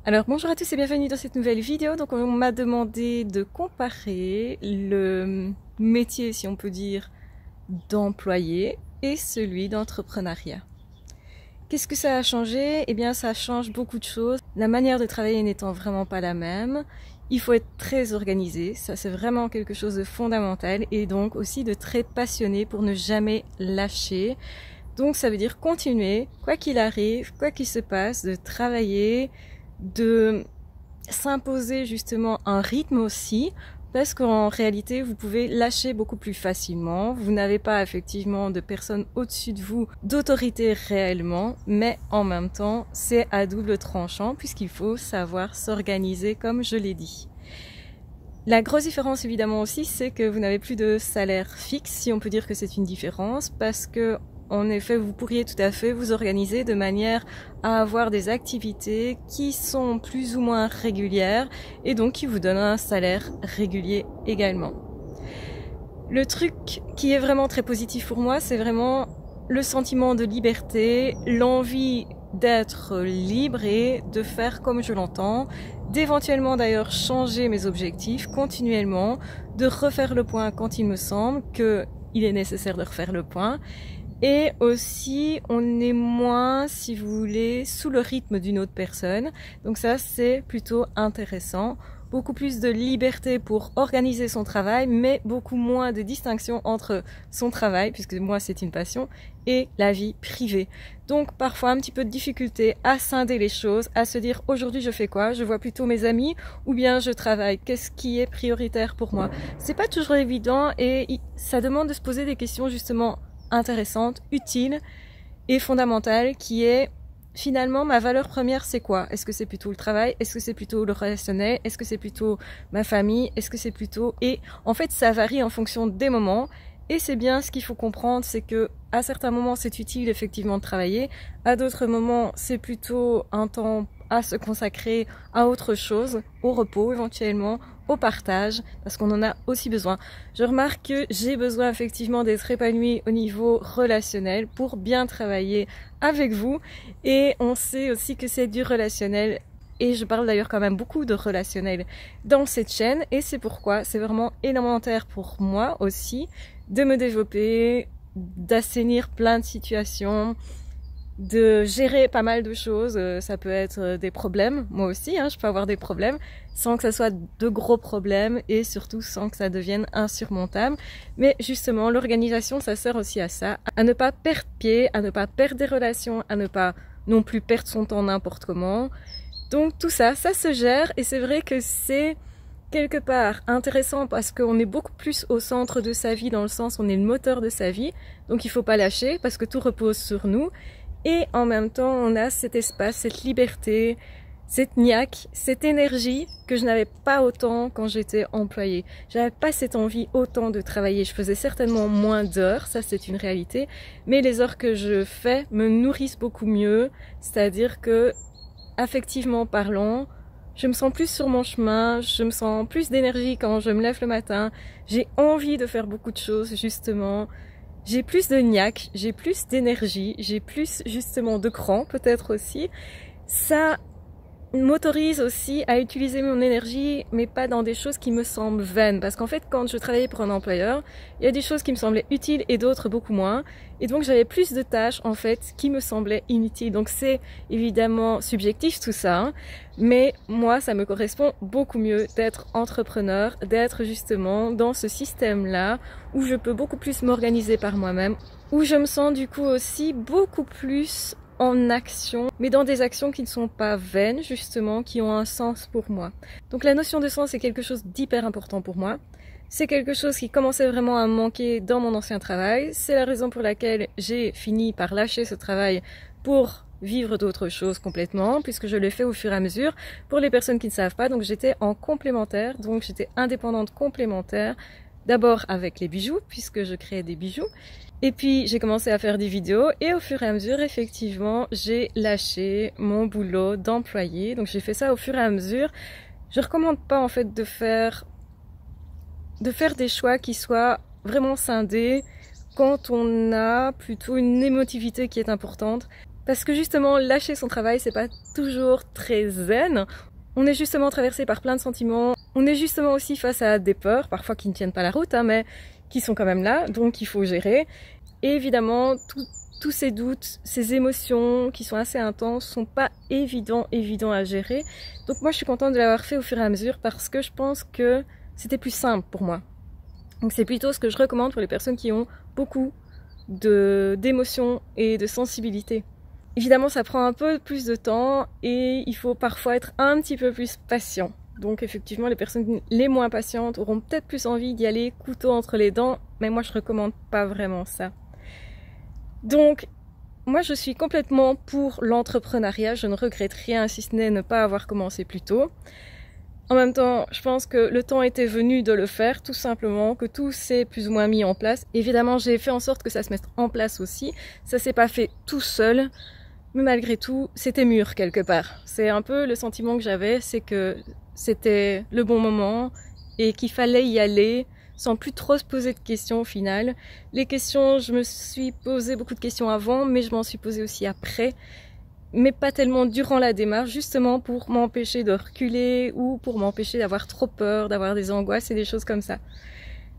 Alors bonjour à tous et bienvenue dans cette nouvelle vidéo. Donc on m'a demandé de comparer le métier, si on peut dire, d'employé et celui d'entrepreneuriat. Qu'est-ce que ça a changé? Eh bien ça change beaucoup de choses. La manière de travailler n'étant vraiment pas la même. Il faut être très organisé, ça c'est vraiment quelque chose de fondamental et donc aussi de très passionné pour ne jamais lâcher. Donc ça veut dire continuer, quoi qu'il arrive, quoi qu'il se passe, de travailler, de s'imposer justement un rythme aussi, parce qu'en réalité vous pouvez lâcher beaucoup plus facilement, vous n'avez pas effectivement de personnes au-dessus de vous, d'autorité réellement, mais en même temps c'est à double tranchant puisqu'il faut savoir s'organiser comme je l'ai dit. La grosse différence évidemment aussi c'est que vous n'avez plus de salaire fixe, si on peut dire que c'est une différence, parce que en effet, vous pourriez tout à fait vous organiser de manière à avoir des activités qui sont plus ou moins régulières et donc qui vous donnent un salaire régulier également. Le truc qui est vraiment très positif pour moi, c'est vraiment le sentiment de liberté, l'envie d'être libre et de faire comme je l'entends, d'éventuellement d'ailleurs changer mes objectifs continuellement, de refaire le point quand il me semble qu'il est nécessaire de refaire le point. Et aussi, on est moins, si vous voulez, sous le rythme d'une autre personne. Donc ça, c'est plutôt intéressant. Beaucoup plus de liberté pour organiser son travail, mais beaucoup moins de distinction entre son travail, puisque moi, c'est une passion, et la vie privée. Donc parfois, un petit peu de difficulté à scinder les choses, à se dire aujourd'hui, je fais quoi? Je vois plutôt mes amis, ou bien je travaille. Qu'est-ce qui est prioritaire pour moi? C'est pas toujours évident et ça demande de se poser des questions justement intéressante, utile et fondamentale qui est finalement ma valeur première c'est quoi? Est-ce que c'est plutôt le travail? Est-ce que c'est plutôt le relationnel? Est-ce que c'est plutôt ma famille? Est-ce que c'est plutôt... Et en fait ça varie en fonction des moments et c'est bien ce qu'il faut comprendre, c'est que à certains moments c'est utile effectivement de travailler, à d'autres moments c'est plutôt un temps à se consacrer à autre chose, au repos éventuellement, au partage, parce qu'on en a aussi besoin. Je remarque que j'ai besoin effectivement d'être épanouie au niveau relationnel pour bien travailler avec vous, et on sait aussi que c'est du relationnel, et je parle d'ailleurs quand même beaucoup de relationnel dans cette chaîne, et c'est pourquoi c'est vraiment élémentaire pour moi aussi de me développer, d'assainir plein de situations, de gérer pas mal de choses. Ça peut être des problèmes, moi aussi, je peux avoir des problèmes, sans que ça soit de gros problèmes et surtout sans que ça devienne insurmontable. Mais justement, l'organisation, ça sert aussi à ça, à ne pas perdre pied, à ne pas perdre des relations, à ne pas non plus perdre son temps n'importe comment. Donc tout ça, ça se gère et c'est vrai que c'est quelque part intéressant parce qu'on est beaucoup plus au centre de sa vie, dans le sens où on est le moteur de sa vie, donc il faut pas lâcher parce que tout repose sur nous. Et en même temps, on a cet espace, cette liberté, cette niaque, cette énergie que je n'avais pas autant quand j'étais employée. J'avais pas cette envie autant de travailler. Je faisais certainement moins d'heures, ça c'est une réalité, mais les heures que je fais me nourrissent beaucoup mieux, c'est-à-dire que, affectivement parlant, je me sens plus sur mon chemin, je me sens plus d'énergie quand je me lève le matin, j'ai envie de faire beaucoup de choses justement. J'ai plus de niaque, j'ai plus d'énergie, j'ai plus justement de cran peut-être aussi. Ça m'autorise aussi à utiliser mon énergie, mais pas dans des choses qui me semblent vaines. Parce qu'en fait, quand je travaillais pour un employeur, il y a des choses qui me semblaient utiles et d'autres beaucoup moins. Et donc j'avais plus de tâches en fait qui me semblaient inutiles. Donc c'est évidemment subjectif tout ça, mais moi ça me correspond beaucoup mieux d'être entrepreneur, d'être justement dans ce système-là où je peux beaucoup plus m'organiser par moi-même, où je me sens du coup aussi beaucoup plus en action, mais dans des actions qui ne sont pas vaines justement, qui ont un sens pour moi. Donc la notion de sens est quelque chose d'hyper important pour moi. C'est quelque chose qui commençait vraiment à me manquer dans mon ancien travail. C'est la raison pour laquelle j'ai fini par lâcher ce travail pour vivre d'autres choses complètement, puisque je l'ai fait au fur et à mesure. Pour les personnes qui ne savent pas, donc j'étais en complémentaire, donc j'étais indépendante complémentaire, d'abord avec les bijoux, puisque je créais des bijoux. Et puis j'ai commencé à faire des vidéos et au fur et à mesure, effectivement, j'ai lâché mon boulot d'employé. Donc j'ai fait ça au fur et à mesure. Je recommande pas en fait de faire des choix qui soient vraiment scindés quand on a plutôt une émotivité qui est importante. Parce que justement, lâcher son travail, c'est pas toujours très zen. On est justement traversé par plein de sentiments. On est justement aussi face à des peurs, parfois qui ne tiennent pas la route, mais qui sont quand même là, donc il faut gérer. Et évidemment, tous ces doutes, ces émotions qui sont assez intenses sont pas évidents à gérer. Donc moi, je suis contente de l'avoir fait au fur et à mesure parce que je pense que c'était plus simple pour moi. Donc c'est plutôt ce que je recommande pour les personnes qui ont beaucoup d'émotions et de sensibilité. Évidemment, ça prend un peu plus de temps et il faut parfois être un petit peu plus patient. Donc effectivement, les personnes les moins patientes auront peut-être plus envie d'y aller couteau entre les dents, mais moi je recommande pas vraiment ça. Donc moi je suis complètement pour l'entrepreneuriat, je ne regrette rien si ce n'est ne pas avoir commencé plus tôt. En même temps, je pense que le temps était venu de le faire, tout simplement, que tout s'est plus ou moins mis en place. Évidemment, j'ai fait en sorte que ça se mette en place aussi. Ça s'est pas fait tout seul, mais malgré tout, c'était mûr quelque part. C'est un peu le sentiment que j'avais, c'est que c'était le bon moment et qu'il fallait y aller sans plus trop se poser de questions au final. Les questions, je me suis posé beaucoup de questions avant, mais je m'en suis posé aussi après. Mais pas tellement durant la démarche, justement pour m'empêcher de reculer ou pour m'empêcher d'avoir trop peur, d'avoir des angoisses et des choses comme ça.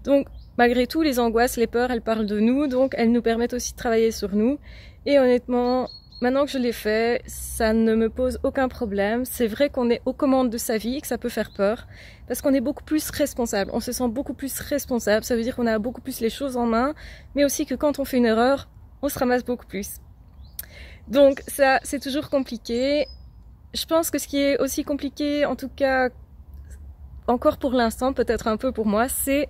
Donc, malgré tout, les angoisses, les peurs, elles parlent de nous, donc elles nous permettent aussi de travailler sur nous. Et honnêtement, maintenant que je l'ai fait, ça ne me pose aucun problème. C'est vrai qu'on est aux commandes de sa vie et que ça peut faire peur, parce qu'on est beaucoup plus responsable. On se sent beaucoup plus responsable, ça veut dire qu'on a beaucoup plus les choses en main, mais aussi que quand on fait une erreur, on se ramasse beaucoup plus. Donc ça, c'est toujours compliqué. Je pense que ce qui est aussi compliqué, en tout cas, encore pour l'instant, peut-être un peu pour moi, c'est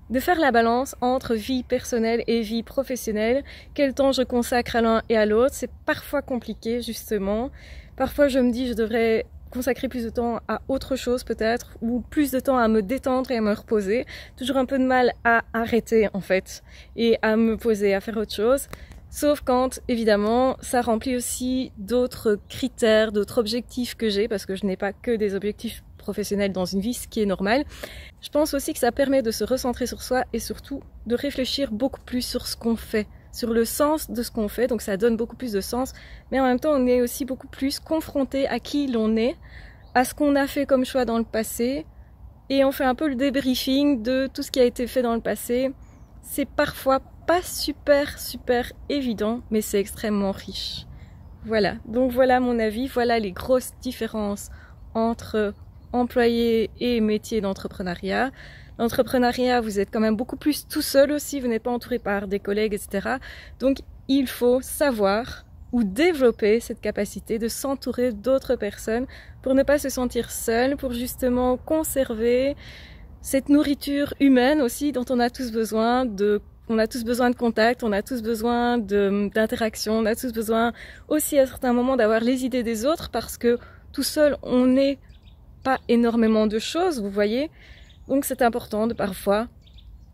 de faire la balance entre vie personnelle et vie professionnelle. Quel temps je consacre à l'un et à l'autre, c'est parfois compliqué, justement. Parfois, je me dis, je devrais consacrer plus de temps à autre chose, peut-être, ou plus de temps à me détendre et à me reposer. Toujours un peu de mal à arrêter, en fait, et à me poser, à faire autre chose. Sauf quand, évidemment, ça remplit aussi d'autres critères, d'autres objectifs que j'ai, parce que je n'ai pas que des objectifs professionnels dans une vie, ce qui est normal. Je pense aussi que ça permet de se recentrer sur soi et surtout de réfléchir beaucoup plus sur ce qu'on fait, sur le sens de ce qu'on fait, donc ça donne beaucoup plus de sens. Mais en même temps, on est aussi beaucoup plus confronté à qui l'on est, à ce qu'on a fait comme choix dans le passé, et on fait un peu le débriefing de tout ce qui a été fait dans le passé. C'est parfois pas super évident, mais c'est extrêmement riche. Voilà, donc voilà mon avis, voilà les grosses différences entre employé et métier d'entrepreneuriat. L'entrepreneuriat, vous êtes quand même beaucoup plus tout seul aussi, vous n'êtes pas entouré par des collègues, etc. Donc il faut savoir ou développer cette capacité de s'entourer d'autres personnes pour ne pas se sentir seul, pour justement conserver cette nourriture humaine aussi dont on a tous besoin on a tous besoin de contact, on a tous besoin d'interaction, on a tous besoin aussi à certains moments d'avoir les idées des autres parce que tout seul on n'est pas énormément de choses, vous voyez. Donc c'est important de parfois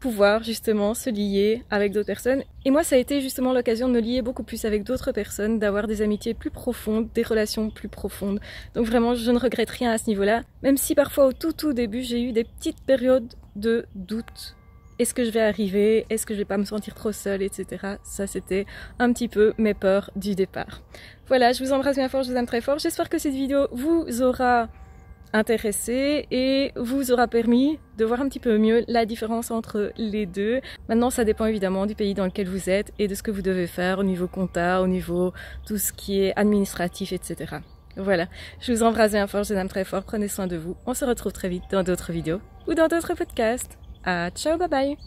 pouvoir justement se lier avec d'autres personnes. Et moi ça a été justement l'occasion de me lier beaucoup plus avec d'autres personnes, d'avoir des amitiés plus profondes, des relations plus profondes. Donc vraiment je ne regrette rien à ce niveau-là, même si parfois au tout début j'ai eu des petites périodes de doute. Est-ce que je vais arriver? Est-ce que je vais pas me sentir trop seule, etc. Ça, c'était un petit peu mes peurs du départ. Voilà, je vous embrasse bien fort, je vous aime très fort. J'espère que cette vidéo vous aura intéressé et vous aura permis de voir un petit peu mieux la différence entre les deux. Maintenant, ça dépend évidemment du pays dans lequel vous êtes et de ce que vous devez faire au niveau compta, au niveau tout ce qui est administratif, etc. Voilà, je vous embrasse bien fort, je vous aime très fort. Prenez soin de vous. On se retrouve très vite dans d'autres vidéos ou dans d'autres podcasts. Ciao, bye bye!